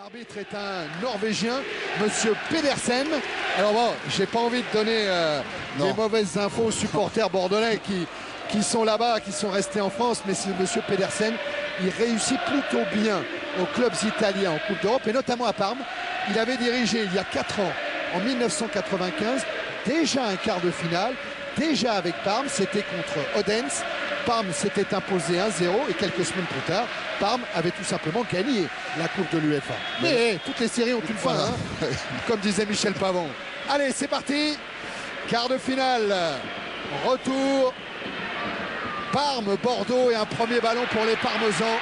L'arbitre est un Norvégien, Monsieur Pedersen. Alors bon, j'ai pas envie de donner des mauvaises infos aux supporters bordelais qui sont là-bas, qui sont restés en France, mais c'est Monsieur Pedersen, il réussit plutôt bien aux clubs italiens en Coupe d'Europe et notamment à Parme. Il avait dirigé il y a 4 ans, en 1995, déjà un quart de finale, déjà avec Parme, c'était contre Odense. Parme s'était imposé 1-0 et quelques semaines plus tard, Parme avait tout simplement gagné la Coupe de l'UEFA. Mais toutes les séries ont une fin, hein, comme disait Michel Pavon. Allez, c'est parti. Quart de finale. Retour. Parme, Bordeaux et un premier ballon pour les Parmesans.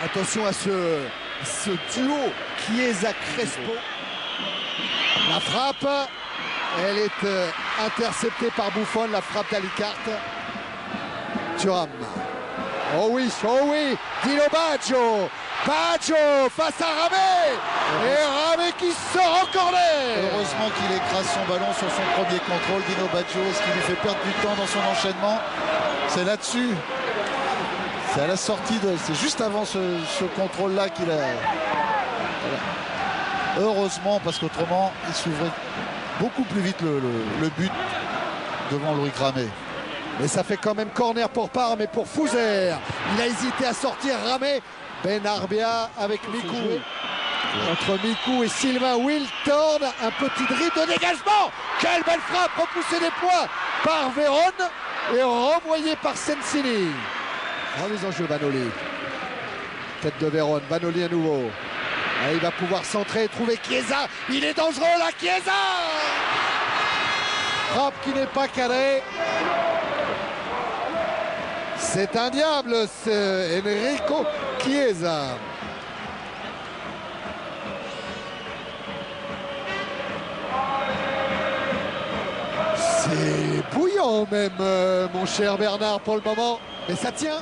Attention à ce duo Chiesa-Crespo. La frappe, elle est interceptée par Buffon, la frappe d'Alicarte. Thuram. Oh oui, Dino Baggio. Baggio face à Ramé. Et Ramé qui sort en corner. Heureusement qu'il écrase son ballon sur son premier contrôle, Dino Baggio. Ce qui lui fait perdre du temps dans son enchaînement, c'est là-dessus. C'est à la sortie de... C'est juste avant ce contrôle-là qu'il a... Voilà. Heureusement, parce qu'autrement, il s'ouvrait beaucoup plus vite le but devant Loïc Ramé. Mais ça fait quand même corner pour Parme et pour Fouzer. Il a hésité à sortir Ramé. Benarbia avec Mikou. Entre Mikou et Sylvain Wiltord. Un petit dribble de dégagement. Quelle belle frappe, repoussée des points par Vérone et renvoyée par Sensini. Remise en jeu Vanoli. Tête de Vérone, Vanoli à nouveau. Et il va pouvoir centrer et trouver Chiesa. Il est dangereux là, Chiesa. Frappe qui n'est pas cadrée. C'est un diable, c'est Enrico Chiesa. C'est bouillant même, mon cher Bernard, pour le moment. Mais ça tient.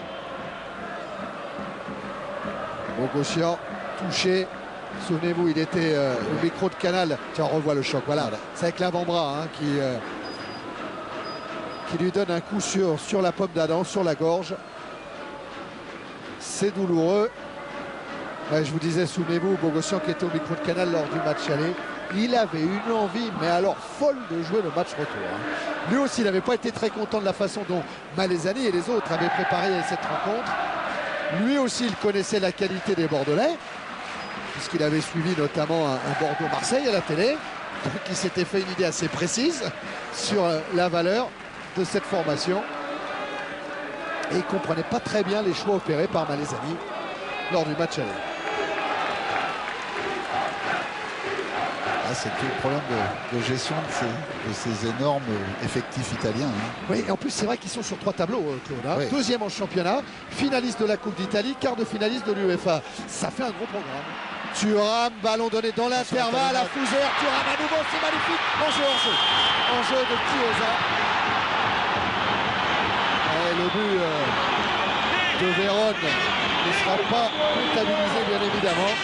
Bogossian, touché. Souvenez-vous, il était au micro de Canal. Tiens, on revoit le choc. Voilà. C'est avec l'avant-bras hein, qui lui donne un coup sur la pomme d'Adam, sur la gorge. C'est douloureux. Ouais, je vous disais, souvenez-vous, Bogossian qui était au micro de Canal lors du match aller, il avait une envie, mais alors folle, de jouer le match retour. Hein. Lui aussi, il n'avait pas été très content de la façon dont Malesani et les autres avaient préparé cette rencontre. Lui aussi, il connaissait la qualité des Bordelais, puisqu'il avait suivi notamment un Bordeaux-Marseille à la télé, donc il s'était fait une idée assez précise sur la valeur de cette formation et il ne comprenait pas très bien les choix opérés par Malesani lors du match aller. C'est tout le problème de gestion de ces énormes effectifs italiens. Hein. Oui, et en plus c'est vrai qu'ils sont sur 3 tableaux, Claude. Hein. Oui. Deuxième en championnat, finaliste de la Coupe d'Italie, quart de finaliste de l'UEFA. Ça fait un gros programme. Thuram, ballon donné dans l'intervalle à Fouzer. Thuram à nouveau, c'est magnifique. En jeu de Chiesa. Et le but de Vérone ne sera pas comptabilisé, bien évidemment.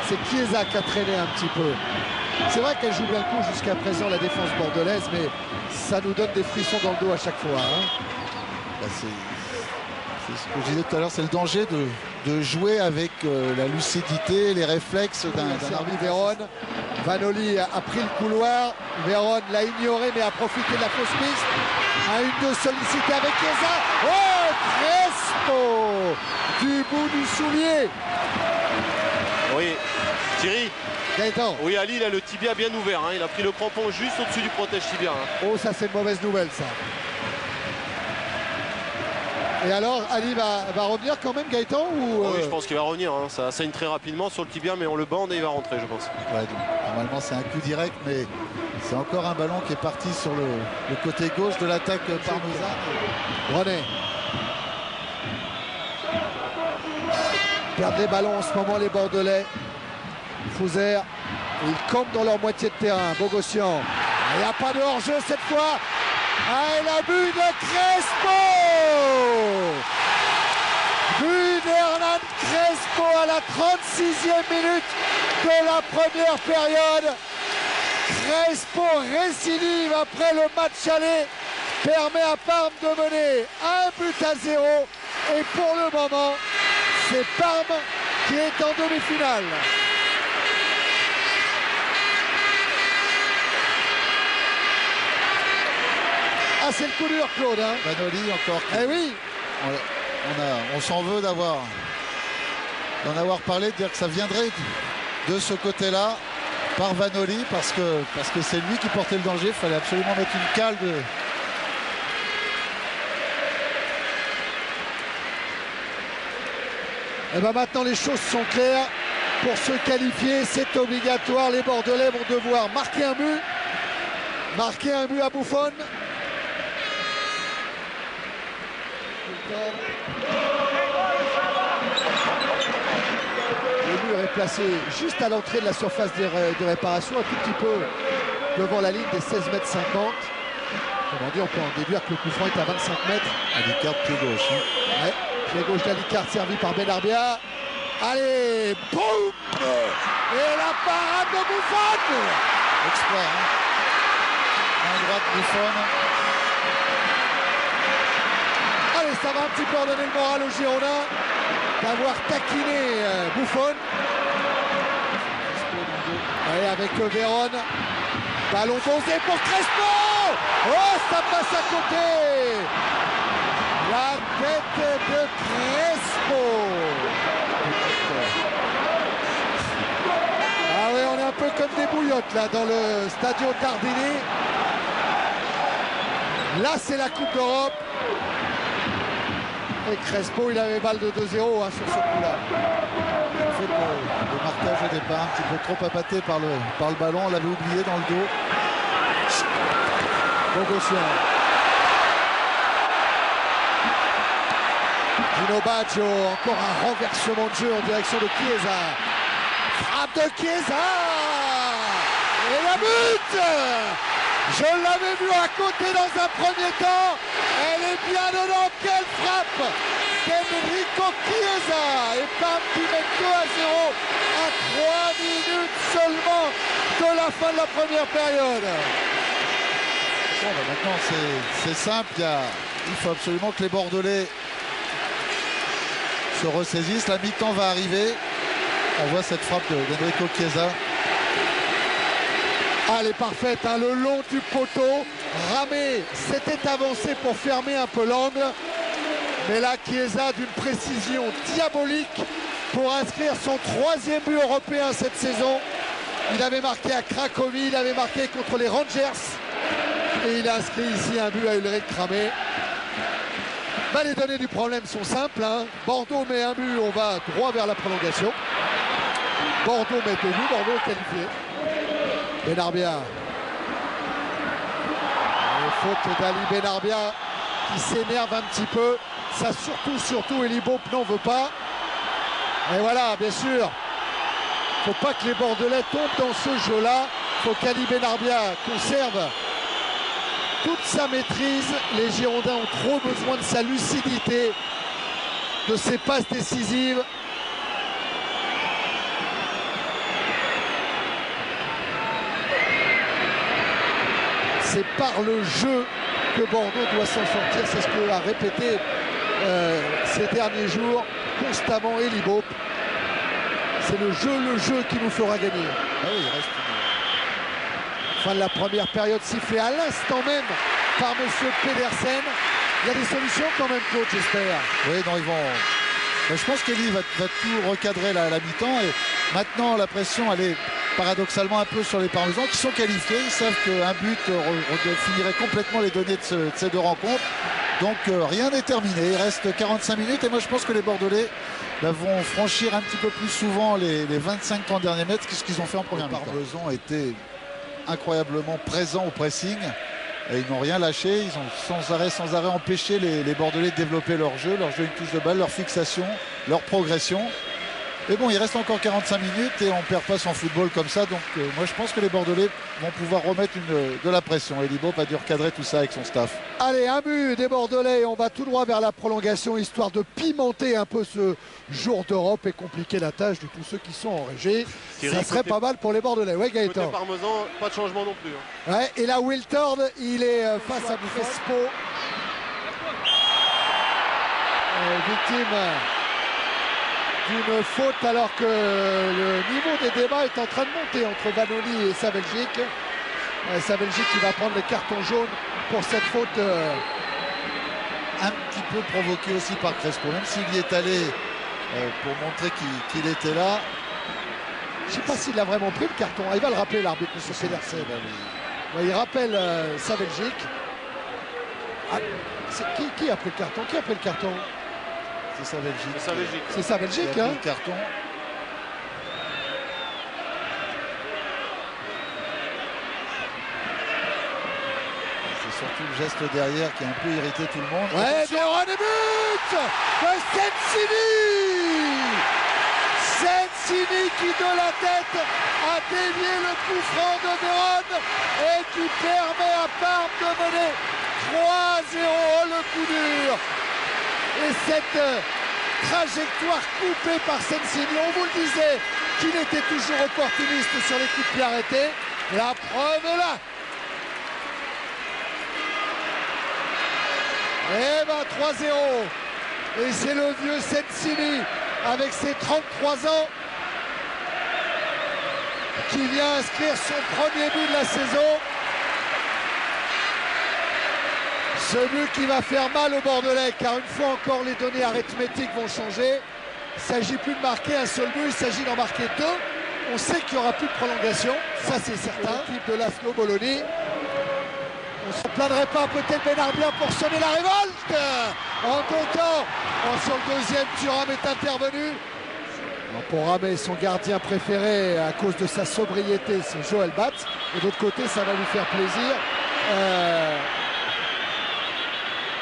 C'est Chiesa qui a traîné un petit peu. C'est vrai qu'elle joue bien le coup jusqu'à présent, la défense bordelaise, mais ça nous donne des frissons dans le dos à chaque fois. Hein. C'est ce que je disais tout à l'heure, c'est le danger de jouer avec la lucidité, les réflexes d'un arbitre. Vérone, Vanoli a pris le couloir, Vérone l'a ignoré mais a profité de la fausse piste. Un 1-2 sollicité avec Chiesa. Oh, Crespo du bout du soulier. Oui, Thierry. Gaëtan. Oui, Ali, il a le tibia bien ouvert. Hein. Il a pris le crampon juste au-dessus du protège tibia. Hein. Oh, ça c'est une mauvaise nouvelle, ça. Et alors, Ali va revenir quand même, Gaëtan ou Oui, je pense qu'il va revenir. Hein. Ça saigne très rapidement sur le tibia, mais on le bande et il va rentrer, je pense. Ouais, donc, normalement, c'est un coup direct, mais c'est encore un ballon qui est parti sur le côté gauche de l'attaque parmesane. René. Perdent les ballons en ce moment, les Bordelais. Fouzer, ils campent dans leur moitié de terrain. Bogossian. Il n'y a pas de hors-jeu cette fois. Ah, et la but de Crespo. But d'Hernan Crespo à la 36e minute de la première période. Crespo récidive après le match aller. Permet à Parme de mener 1-0. Et pour le moment, c'est Parme qui est en demi-finale. Ah, c'est le coup dur, Claude. Hein. Vanoli encore. Eh oui. On s'en veut d'en avoir parlé, de dire que ça viendrait de ce côté-là par Vanoli, parce que c'est lui qui portait le danger. Il fallait absolument mettre une cale de... Et bien maintenant les choses sont claires. Pour se qualifier, c'est obligatoire. Les Bordelais vont devoir marquer un but. Marquer un but à Buffon. Le mur est placé juste à l'entrée de la surface de réparation, un tout petit peu devant la ligne des 16,50 m. Comment dire, on peut en déduire que le coup franc est à 25 mètres. Alicard, pied gauche. Hein. Ouais, pied gauche d'Alicard servi par Benarbia. Allez, boum! Et la parade de Buffon! Exploit. Hein. Main droite, Buffon. Allez, ça va un petit peu redonner le moral aux Girondins d'avoir taquiné Buffon. Allez, avec Vérone. Ballon posé pour Crespo. Oh, ça passe à côté. La tête de Crespo. Ah oui, on est un peu comme des bouillottes là dans le Stadio Tardini. Là, c'est la Coupe d'Europe. Et Crespo, il avait balle de 2-0 hein, sur ce coup-là. En fait, le marquage au départ, un petit peu trop appâté par le ballon, on l'avait oublié dans le dos. Bogossian. Gino Baggio, encore un renversement de jeu en direction de Chiesa. Frappe de Chiesa. Et la but! Je l'avais vu à côté dans un premier temps. Elle est bien dedans. Quelle frappe d'Enrico Chiesa. Et Parme qui met 2-0 à 3 minutes seulement de la fin de la première période. Bon, bah maintenant c'est simple. Il faut absolument que les Bordelais se ressaisissent. La mi-temps va arriver. On voit cette frappe d'Enrico Chiesa. Elle est parfaite, hein, le long du poteau. Ramé s'était avancé pour fermer un peu l'angle. Mais là, Chiesa d'une précision diabolique pour inscrire son 3e but européen cette saison. Il avait marqué à Cracovie, il avait marqué contre les Rangers. Et il a inscrit ici un but à Ulrich Ramé. Ben, les données du problème sont simples. Hein. Bordeaux met un but, on va droit vers la prolongation. Bordeaux met 2 buts, Bordeaux est qualifié. Benarbia. Faute d'Ali Benarbia qui s'énerve un petit peu. Ça surtout, Eli Bope n'en veut pas. Et voilà, bien sûr, faut pas que les Bordelais tombent dans ce jeu-là. Faut qu'Ali Benarbia conserve toute sa maîtrise. Les Girondins ont trop besoin de sa lucidité, de ses passes décisives. C'est par le jeu que Bordeaux doit s'en sortir. C'est ce que a répété ces derniers jours constamment Eli Bope. C'est le jeu qui nous fera gagner. Ah oui, il reste Fin de la première période sifflée à l'instant même par M. Pedersen. Il y a des solutions quand même, Claude, j'espère. Oui, non, ils vont... Je pense qu'Eli va tout recadrer la mi-temps. Et maintenant, la pression, elle est paradoxalement un peu sur les Parmesans qui sont qualifiés. Ils savent qu'un but finirait complètement les données de ces deux rencontres. Donc rien n'est terminé. Il reste 45 minutes. Et moi, je pense que les Bordelais vont franchir un petit peu plus souvent les 25-30 derniers mètres que ce qu'ils ont fait en première mi-temps. Les Parmesans étaient incroyablement présents au pressing. Et ils n'ont rien lâché, ils ont sans arrêt empêché les Bordelais de développer leur jeu, une touche de balle, leur fixation, leur progression. Et bon, il reste encore 45 minutes et on ne perd pas son football comme ça. Donc moi je pense que les Bordelais vont pouvoir remettre de la pression. Eli Bope a dû recadrer tout ça avec son staff. Allez, un but des Bordelais, on va tout droit vers la prolongation, histoire de pimenter un peu ce jour d'Europe et compliquer la tâche de tous ceux qui sont en régie. Ça serait pas mal pour les Bordelais. Ouais, Gaëtan. Côté Parmesan, pas de changement non plus. Hein. Ouais, et là, Wiltord, il est face à Crespo. Victime d'une faute alors que le niveau des débats est en train de monter entre Vanoli et sa Belgique. Sa Belgique qui va prendre le carton jaune pour cette faute. Un petit peu provoqué aussi par Crespo, même s'il y est allé pour montrer qu'il était là. Je ne sais pas s'il a vraiment pris le carton. Il va le rappeler, l'arbitre, M. Pedersen. Ouais, il rappelle sa Belgique. Ah, qui a pris le carton? Qui a pris le carton? C'est sa Belgique. C'est sa Belgique. C'est sa Belgique, qui a pris hein. le carton. C'est surtout le geste derrière qui a un peu irrité tout le monde. Ouais, Véron et but de Sensini qui de la tête a dévié le coup franc de Véron et qui permet à Parme de mener 3-0 le coup dur. Et cette trajectoire coupée par Sensini, on vous le disait qu'il était toujours opportuniste sur les coups de pied arrêtés. La preuve est là. Eh ben 3-0. Et c'est le vieux Sensini avec ses 33 ans qui vient inscrire son premier but de la saison. Ce but qui va faire mal aux Bordelais, car une fois encore les données arithmétiques vont changer. Il ne s'agit plus de marquer un seul but, il s'agit d'en marquer deux. On sait qu'il n'y aura plus de prolongation, ça c'est certain. L'équipe de l'Aslo Bologna. On ne se plaindrait pas peut-être Benarbia pour sonner la révolte. En deux temps, sur le deuxième, Thuram est intervenu. Pour ramer son gardien préféré à cause de sa sobriété, c'est Joël Batz. Et d'autre côté, ça va lui faire plaisir.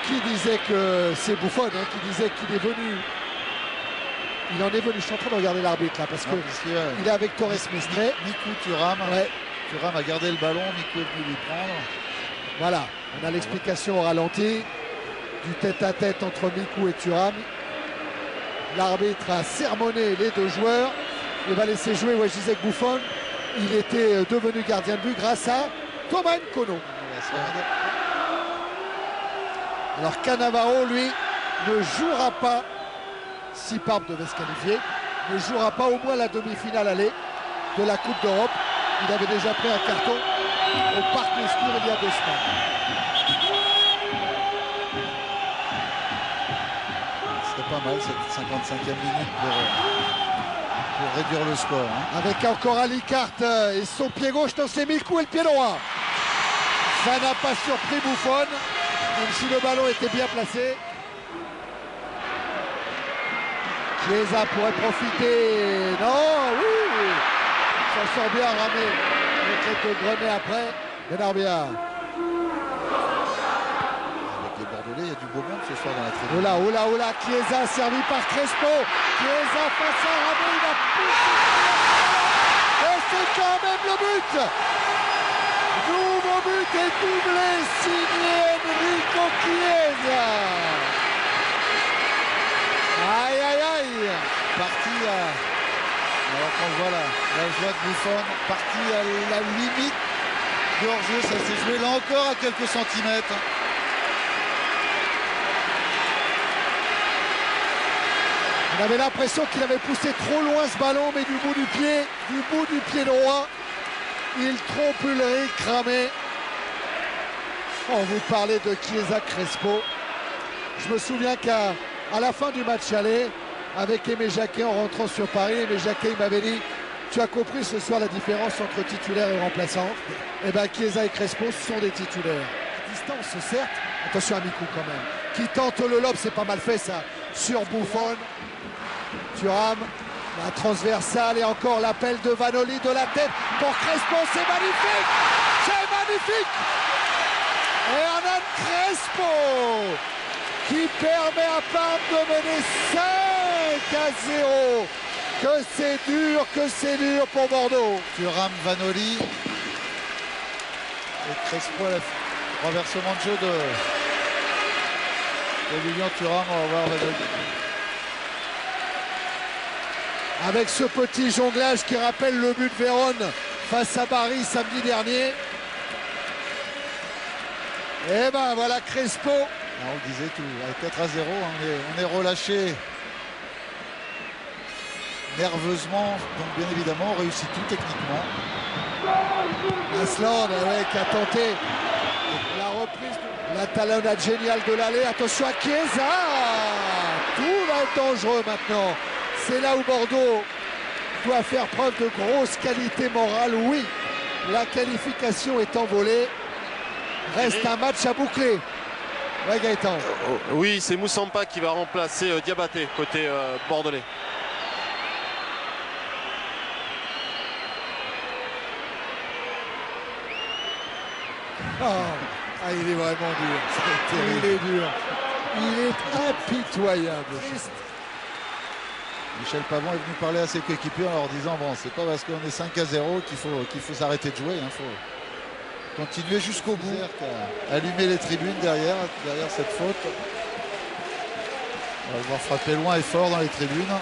Qui disait que c'est Buffon, hein, qui disait qu'il est venu. Il en est venu, je suis en train de regarder l'arbitre là, parce qu'il est avec Torres Mestre. Mikou Thuram. Ouais. Thuram a gardé le ballon, Mikou est venu lui prendre. Voilà, on a l'explication au ralenti du tête-à-tête entre Mikou et Thuram. L'arbitre a sermonné les deux joueurs. Il va laisser jouer Wajizek Buffon. Il était devenu gardien de but grâce à Thomas Nkono. Alors Cannavaro, lui, ne jouera pas, si Parme devait se qualifier, ne jouera pas au moins la demi-finale aller de la Coupe d'Europe. Il avait déjà pris un carton au Parc Lescure il y a 2 semaines. C'était pas mal cette 55e minute pour réduire le score. Hein. Avec encore Ali Carte et son pied gauche dans ses Mikou et le pied droit. Ça n'a pas surpris Buffon, même si le ballon était bien placé. Chiesa pourrait profiter. Non, oui, ça sort bien ramé. Le trait de Grenet après. Benarbia. Avec les Bordelais, il y a du beau monde ce soir dans la tribune. Oula, Chiesa servi par Crespo. Chiesa face à Ramé, il a poussé. Et c'est quand même le but. Nouveau but et doublé signé Enrico Chiesa. Aïe. Parti alors qu'on voit la joie de Buffon, parti à la limite de hors-jeu, ça s'est joué là encore à quelques centimètres. On avait l'impression qu'il avait poussé trop loin ce ballon, mais du bout du pied droit, il trompe Ulrich Ramé. On vous parlait de Chiesa Crespo. Je me souviens qu'à la fin du match aller, avec Aimé Jacquet en rentrant sur Paris, Aimé Jacquet m'avait dit: tu as compris ce soir la différence entre titulaire et remplaçant. Et bien Chiesa et Crespo sont des titulaires. À distance, certes, attention à Mikou quand même, qui tente le lob, c'est pas mal fait ça, sur Buffon. Thuram, la transversale et encore l'appel de Vanoli de la tête pour Crespo, c'est magnifique. Et Hernan Crespo qui permet à Parme de mener 5-0. Que c'est dur pour Bordeaux. Thuram, Vanoli et Crespo, renversement de jeu de Lilian Thuram. On va voir Vanoli. Avec ce petit jonglage qui rappelle le but de Vérone face à Bari samedi dernier. Et ben voilà Crespo. On le disait tout, avec 4-0, on est relâché nerveusement, donc bien évidemment, on réussit tout techniquement. Aslan qui a tenté la reprise, la talonnade géniale de l'aller. Attention à Chiesa, tout va être dangereux maintenant. C'est là où Bordeaux doit faire preuve de grosse qualité morale. Oui, la qualification est envolée. Reste un match à boucler. Ouais, Gaëtan. Oui, c'est Moussampa qui va remplacer Diabaté côté bordelais. Il est vraiment dur. Il est dur. Il est impitoyable. Michel Pavon est venu parler à ses coéquipiers en leur disant bon, c'est pas parce qu'on est 5-0 qu'il faut s'arrêter de jouer. Il faut continuer jusqu'au bout. Allumer les tribunes derrière cette faute. On va le voir frapper loin et fort dans les tribunes.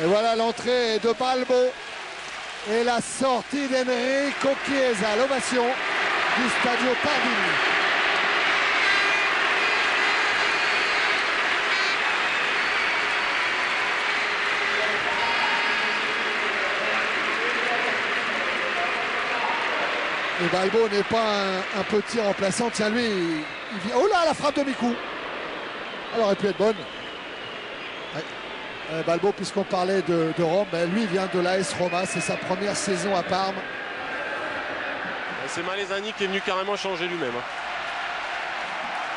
Et voilà l'entrée de Balbo et la sortie d'Enrico Chiesa. L'ovation du Stadio Tardini. Et Balbo n'est pas un petit remplaçant. Tiens, lui, il vient. Oh là, la frappe de Mikou. Elle aurait pu être bonne. Ouais. Balbo, puisqu'on parlait de Rome, lui vient de l'AS Roma. C'est sa première saison à Parme. C'est Malesani qui est venu carrément changer lui-même.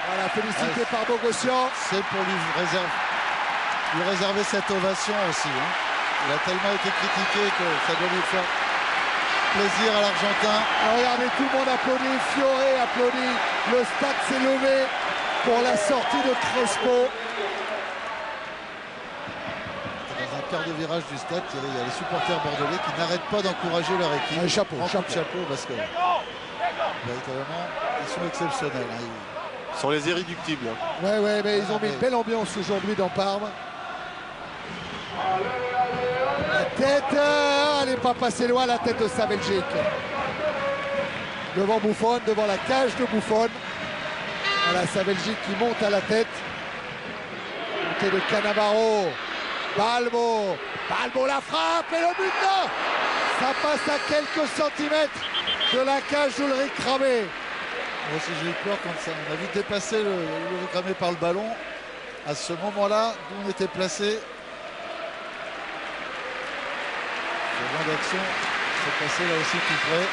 Voilà, félicité par Bogossian. C'est pour lui réserver cette ovation aussi. Il a tellement été critiqué que ça doit lui faire plaisir à l'Argentin. Regardez, tout le monde applaudit, Fiore applaudit, le stade s'est levé pour la sortie de Crespo. Dans un quart de virage du stade, il y a les supporters bordelais qui n'arrêtent pas d'encourager leur équipe. Chapeau parce que véritablement, ils sont exceptionnels. Ils sont les irréductibles. Ouais, mais ils ont mis une belle ambiance aujourd'hui dans Parme. La tête, elle n'est pas passée loin, la tête de Saveljic. Devant Buffon, devant la cage de Buffon. Voilà, Saveljic qui monte à la tête. Montée de Cannavaro. Balbo la frappe et le but, non. Ça passe à quelques centimètres de la cage d'Ulrich Ramé. Moi aussi j'ai eu peur quand on a vu dépasser Ulrich Ramé par le ballon. À ce moment-là, d'où on était placé. D'action, c'est passé là aussi tout près.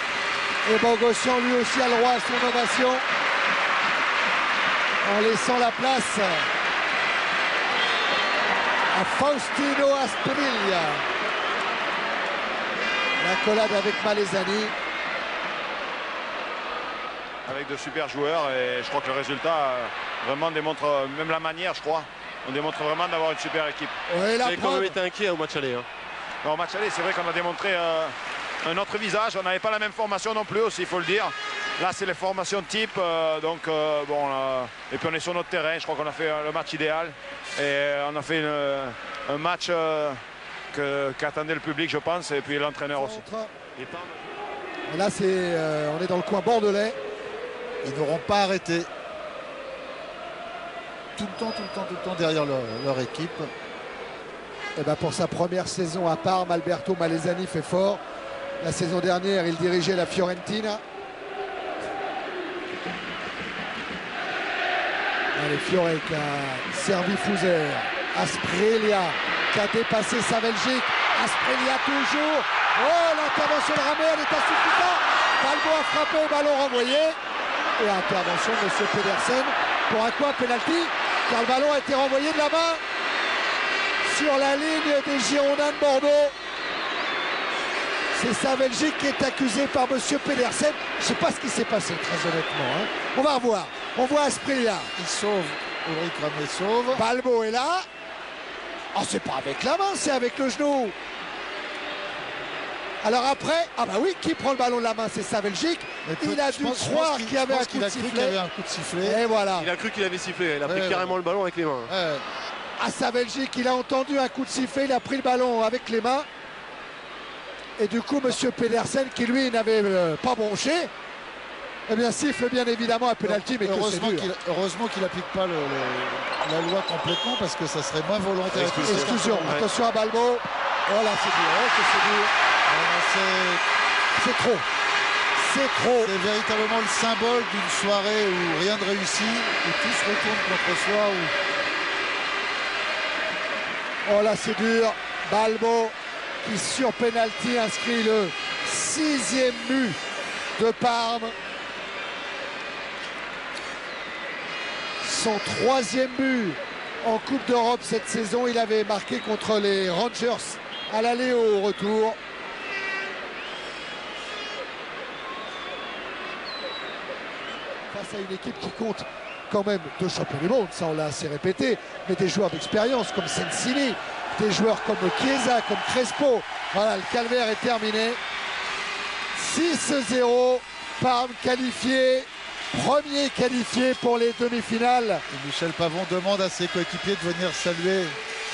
Et Bogossian lui aussi a le droit à son ovation en laissant la place à Faustino Asprilla. L'accolade avec Malesani. Avec de super joueurs et je crois que le résultat vraiment démontre, même la manière je crois, on démontre vraiment d'avoir une super équipe. Ouais, Vous avez quand même été inquiet au match aller. Au match aller, c'est vrai qu'on a démontré un autre visage. On n'avait pas la même formation non plus aussi, il faut le dire. Là, c'est les formations type. Et puis on est sur notre terrain. Je crois qu'on a fait le match idéal. Et on a fait un match qu'attendait le public, je pense, et puis l'entraîneur aussi. Et là, on est dans le coin bordelais. Ils n'auront pas arrêté. Tout le temps derrière leur équipe. Et pour sa première saison à Parme, Alberto Malesani fait fort. La saison dernière, il dirigeait la Fiorentina. Allez, Fiore qui a servi Fouzer. Asprilla qui a dépassé Saveljic. Asprilla toujours. Oh, l'intervention de Ramé, elle est insuffisante. Balbo a frappé, ballon renvoyé. Et intervention de M. Pedersen. Pour un quoi, penalty, car le ballon a été renvoyé de la main sur la ligne des Girondins de Bordeaux. C'est Saveljic qui est accusé par M. Pedersen. Je ne sais pas ce qui s'est passé, très honnêtement. On va revoir. On voit Asprilla. Il sauve. Ulrich Ramé sauve. Balbo est là. Oh, c'est pas avec la main, c'est avec le genou. Alors après, qui prend le ballon de la main, c'est Saveljic. Il a dû croire qu'il y avait un coup de sifflet. Et voilà. Il a cru qu'il avait sifflé. Il a pris carrément le ballon avec les mains. À Saveljic, il a entendu un coup de sifflet, il a pris le ballon avec les mains. Et du coup, M. Pedersen, qui lui n'avait pas bronché, eh bien siffle bien évidemment un penalty, mais heureusement qu'il n'applique pas la loi complètement, parce que ça serait moins volontaire. Exclusion, attention à Balbo. Oh là, c'est dur, oh, que c'est dur. C'est trop. C'est trop. C'est véritablement le symbole d'une soirée où rien ne réussit, où tout se retourne contre soi. Oh là, c'est dur. Balbo qui, sur penalty, inscrit le 6e but de Parme. Son 3e but en Coupe d'Europe cette saison. Il avait marqué contre les Rangers à l'aller au retour. Face à une équipe qui compte quand même 2 champions du monde, ça on l'a assez répété, mais des joueurs d'expérience comme Sensini, des joueurs comme Chiesa, comme Crespo. Voilà, le calvaire est terminé. 6-0, Parme qualifié, premier qualifié pour les demi-finales. Et Michel Pavon demande à ses coéquipiers de venir saluer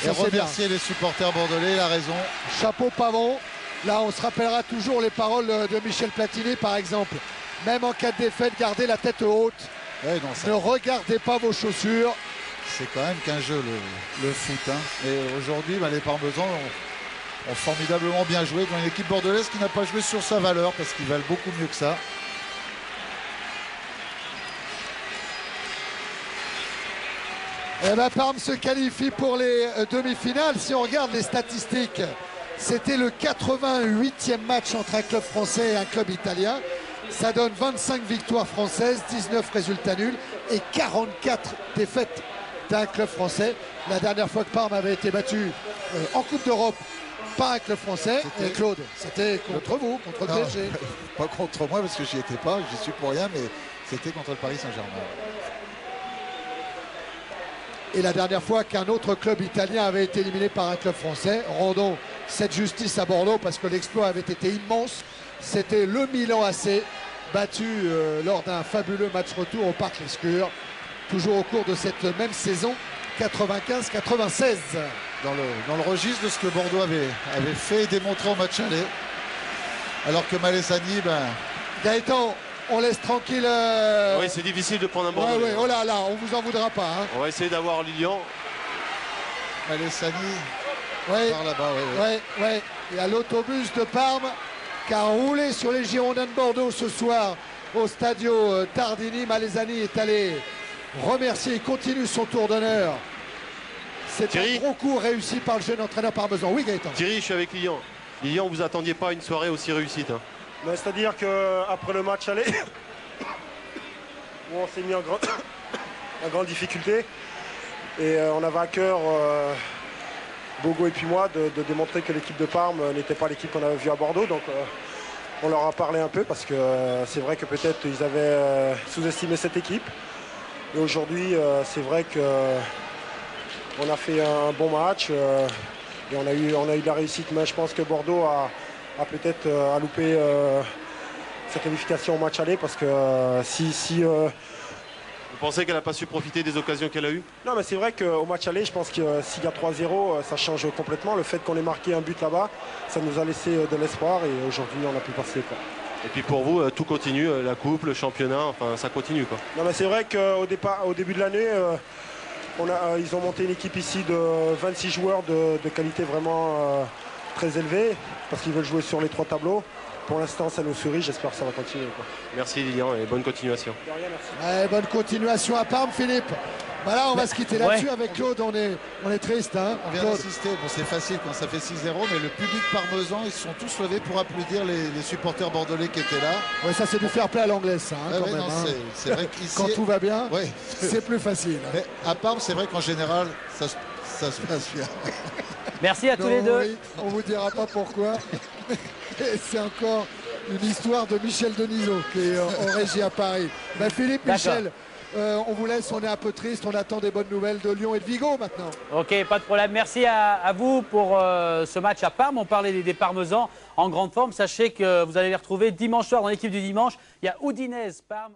et remercier les supporters bordelais. Il a raison. Chapeau Pavon. Là, on se rappellera toujours les paroles de Michel Platini, par exemple. Même en cas de défaite, gardez la tête haute. Ouais, non, ça... Ne regardez pas vos chaussures. C'est quand même qu'un jeu, le foot. Hein. Et aujourd'hui, les Parmesans ont formidablement bien joué dans une équipe bordelaise qui n'a pas joué sur sa valeur parce qu'ils valent beaucoup mieux que ça. Eh ben, Parme se qualifie pour les demi-finales. Si on regarde les statistiques, c'était le 88e match entre un club français et un club italien. Ça donne 25 victoires françaises, 19 résultats nuls et 44 défaites d'un club français. La dernière fois que Parme avait été battu en Coupe d'Europe par un club français, et Claude, c'était contre vous, contre le PSG. Pas contre moi parce que j'y étais pas, j'y suis pour rien, mais c'était contre le Paris Saint-Germain. Et la dernière fois qu'un autre club italien avait été éliminé par un club français, rendons cette justice à Bordeaux parce que l'exploit avait été immense. C'était le Milan AC, battu lors d'un fabuleux match retour au Parc Lescure, toujours au cours de cette même saison 95-96. Dans le registre de ce que Bordeaux avait fait et démontré au match aller. Alors que Malesani, Gaëtan, on laisse tranquille. Oui, c'est difficile de prendre un Bordeaux. Oh là là, on vous en voudra pas. Hein. On va essayer d'avoir Lilian. Malesani par là-bas. Ouais. Il y a l'autobus de Parme qui a roulé sur les Girondins de Bordeaux ce soir au Stadio Tardini. Malesani est allé remercier, il continue son tour d'honneur. C'est un gros coup réussi par le jeune entraîneur parmesan. Oui, Gaëtan. Thierry, je suis avec Lilian. Lilian, vous attendiez pas une soirée aussi réussite hein. C'est-à-dire qu'après le match aller, où on s'est mis en grande difficulté, et on avait à cœur, Bogo et puis moi, de démontrer que l'équipe de Parme n'était pas l'équipe qu'on avait vue à Bordeaux. Donc on leur a parlé un peu parce que c'est vrai que peut-être ils avaient sous-estimé cette équipe. Et aujourd'hui, c'est vrai qu'on a fait un bon match et on a eu de la réussite. Mais je pense que Bordeaux a peut-être loupé sa qualification au match aller parce que Vous pensez qu'elle n'a pas su profiter des occasions qu'elle a eues? Non, mais c'est vrai qu'au match aller, je pense que s'il y a 3-0, ça change complètement. Le fait qu'on ait marqué un but là-bas, ça nous a laissé de l'espoir et aujourd'hui, on a pu passer. Quoi. Et puis pour vous, tout continue, la coupe, le championnat, enfin ça continue quoi. Non, mais c'est vrai qu'au début de l'année, ils ont monté une équipe ici de 26 joueurs de qualité vraiment très élevée parce qu'ils veulent jouer sur les 3 tableaux. Pour l'instant, ça nous sourit, j'espère que ça va continuer. Quoi. Merci Lilian et bonne continuation. De rien, merci. Bonne continuation à Parme, Philippe. Voilà, on va se quitter là-dessus avec Claude. On est triste. Hein, on vient d'insister. Bon, c'est facile quand ça fait 6-0, mais le public parmesan, ils se sont tous levés pour applaudir les supporters bordelais qui étaient là. Oui, ça c'est du fair play à l'anglaise, ça. Hein, quand même, hein. C'est vrai qu'ici, quand tout va bien, c'est plus facile. Mais à Parme, c'est vrai qu'en général, ça se passe bien. Merci à tous les deux. Oui, on vous dira pas pourquoi. C'est encore une histoire de Michel Denisot qui est en régie à Paris. Philippe, Michel, on vous laisse, on est un peu triste, on attend des bonnes nouvelles de Lyon et de Vigo maintenant. Ok, pas de problème. Merci à vous pour ce match à Parme. On parlait des Parmesans en grande forme. Sachez que vous allez les retrouver dimanche soir dans l'équipe du dimanche. Il y a Udinese, Parme.